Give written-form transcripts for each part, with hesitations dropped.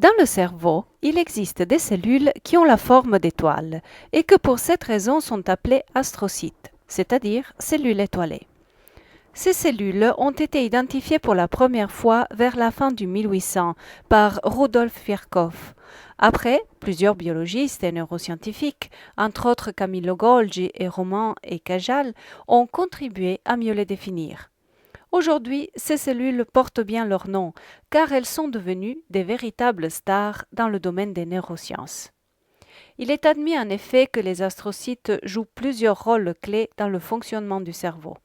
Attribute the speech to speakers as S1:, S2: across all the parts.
S1: Dans le cerveau, il existe des cellules qui ont la forme d'étoiles et que pour cette raison sont appelées astrocytes, c'est-à-dire cellules étoilées. Ces cellules ont été identifiées pour la première fois vers la fin du 1800 par Rudolf Virchow. Après, plusieurs biologistes et neuroscientifiques, entre autres Camillo Golgi et Roman et Cajal, ont contribué à mieux les définir. Aujourd'hui, ces cellules portent bien leur nom, car elles sont devenues des véritables stars dans le domaine des neurosciences. Il est admis en effet que les astrocytes jouent plusieurs rôles clés dans le fonctionnement du cerveau.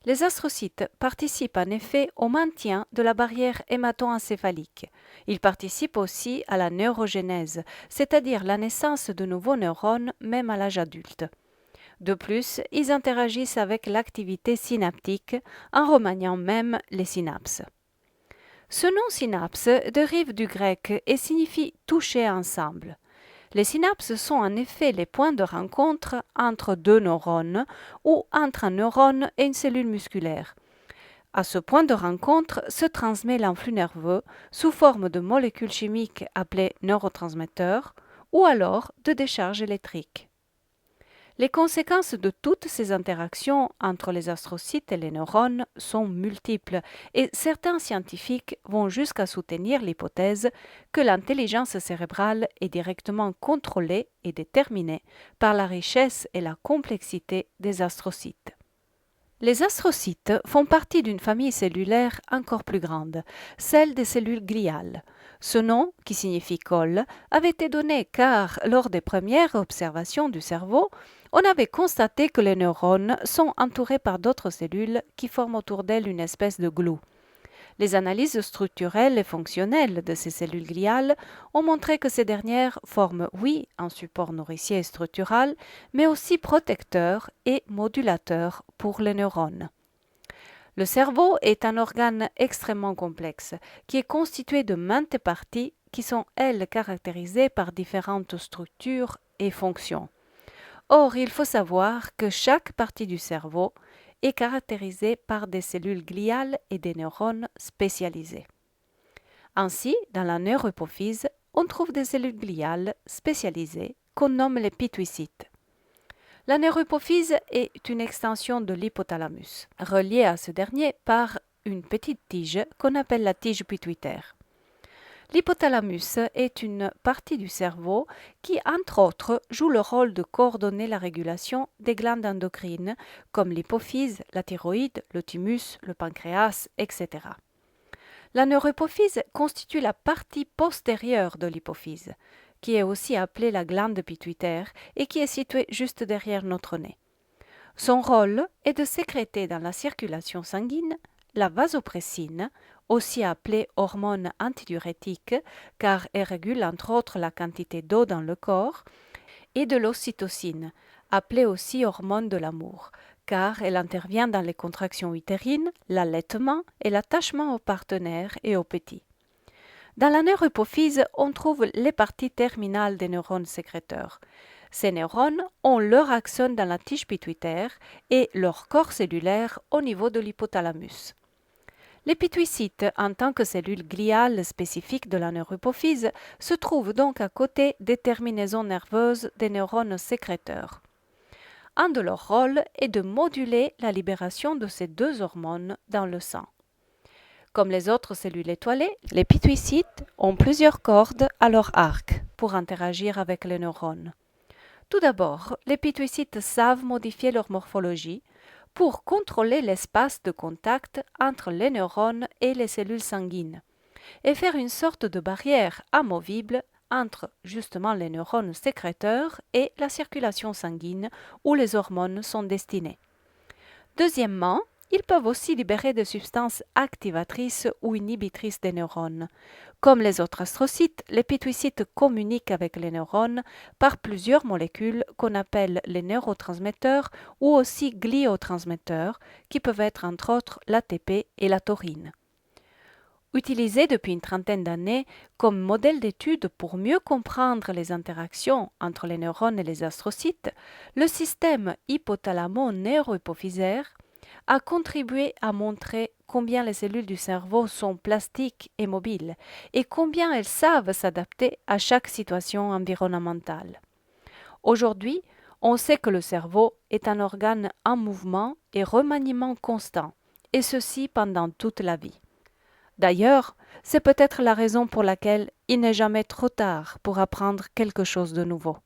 S1: Les astrocytes participent en effet au maintien de la barrière hémato-encéphalique. Ils participent aussi à la neurogénèse, c'est-à-dire la naissance de nouveaux neurones même à l'âge adulte. De plus, ils interagissent avec l'activité synaptique en remaniant même les synapses. Ce nom synapse dérive du grec et signifie toucher ensemble. Les synapses sont en effet les points de rencontre entre deux neurones ou entre un neurone et une cellule musculaire. À ce point de rencontre se transmet l'influx nerveux sous forme de molécules chimiques appelées neurotransmetteurs ou alors de décharges électriques. Les conséquences de toutes ces interactions entre les astrocytes et les neurones sont multiples et certains scientifiques vont jusqu'à soutenir l'hypothèse que l'intelligence cérébrale est directement contrôlée et déterminée par la richesse et la complexité des astrocytes. Les astrocytes font partie d'une famille cellulaire encore plus grande, celle des cellules gliales. Ce nom, qui signifie colle, avait été donné car, lors des premières observations du cerveau, on avait constaté que les neurones sont entourés par d'autres cellules qui forment autour d'elles une espèce de glue. Les analyses structurelles et fonctionnelles de ces cellules gliales ont montré que ces dernières forment, oui, un support nourricier structural, mais aussi protecteur et modulateur pour les neurones. Le cerveau est un organe extrêmement complexe qui est constitué de maintes parties qui sont, elles, caractérisées par différentes structures et fonctions. Or, il faut savoir que chaque partie du cerveau est caractérisée par des cellules gliales et des neurones spécialisés. Ainsi, dans la neurohypophyse, on trouve des cellules gliales spécialisées qu'on nomme les pituicytes. La neurohypophyse est une extension de l'hypothalamus, reliée à ce dernier par une petite tige qu'on appelle la tige pituitaire. L'hypothalamus est une partie du cerveau qui, entre autres, joue le rôle de coordonner la régulation des glandes endocrines comme l'hypophyse, la thyroïde, le thymus, le pancréas, etc. La neurohypophyse constitue la partie postérieure de l'hypophyse, qui est aussi appelée la glande pituitaire et qui est située juste derrière notre nez. Son rôle est de sécréter dans la circulation sanguine la vasopressine, aussi appelée hormone antidiurétique, car elle régule entre autres la quantité d'eau dans le corps, et de l'ocytocine, appelée aussi hormone de l'amour, car elle intervient dans les contractions utérines, l'allaitement et l'attachement aux partenaires et aux petits. Dans la neurohypophyse, on trouve les parties terminales des neurones sécréteurs. Ces neurones ont leur axone dans la tige pituitaire et leur corps cellulaire au niveau de l'hypothalamus. Les pituicytes, en tant que cellules gliales spécifiques de la neurohypophyse, se trouvent donc à côté des terminaisons nerveuses des neurones sécréteurs. Un de leurs rôles est de moduler la libération de ces deux hormones dans le sang. Comme les autres cellules étoilées, les pituicytes ont plusieurs cordes à leur arc pour interagir avec les neurones. Tout d'abord, les pituicytes savent modifier leur morphologie pour contrôler l'espace de contact entre les neurones et les cellules sanguines et faire une sorte de barrière amovible entre justement les neurones sécréteurs et la circulation sanguine où les hormones sont destinées. Deuxièmement, ils peuvent aussi libérer des substances activatrices ou inhibitrices des neurones. Comme les autres astrocytes, les pituicytes communiquent avec les neurones par plusieurs molécules qu'on appelle les neurotransmetteurs ou aussi gliotransmetteurs, qui peuvent être entre autres l'ATP et la taurine. Utilisé depuis une trentaine d'années comme modèle d'étude pour mieux comprendre les interactions entre les neurones et les astrocytes, le système hypothalamo-neurohypophysaire a contribué à montrer combien les cellules du cerveau sont plastiques et mobiles et combien elles savent s'adapter à chaque situation environnementale. Aujourd'hui, on sait que le cerveau est un organe en mouvement et remaniement constant, et ceci pendant toute la vie. D'ailleurs, c'est peut-être la raison pour laquelle il n'est jamais trop tard pour apprendre quelque chose de nouveau.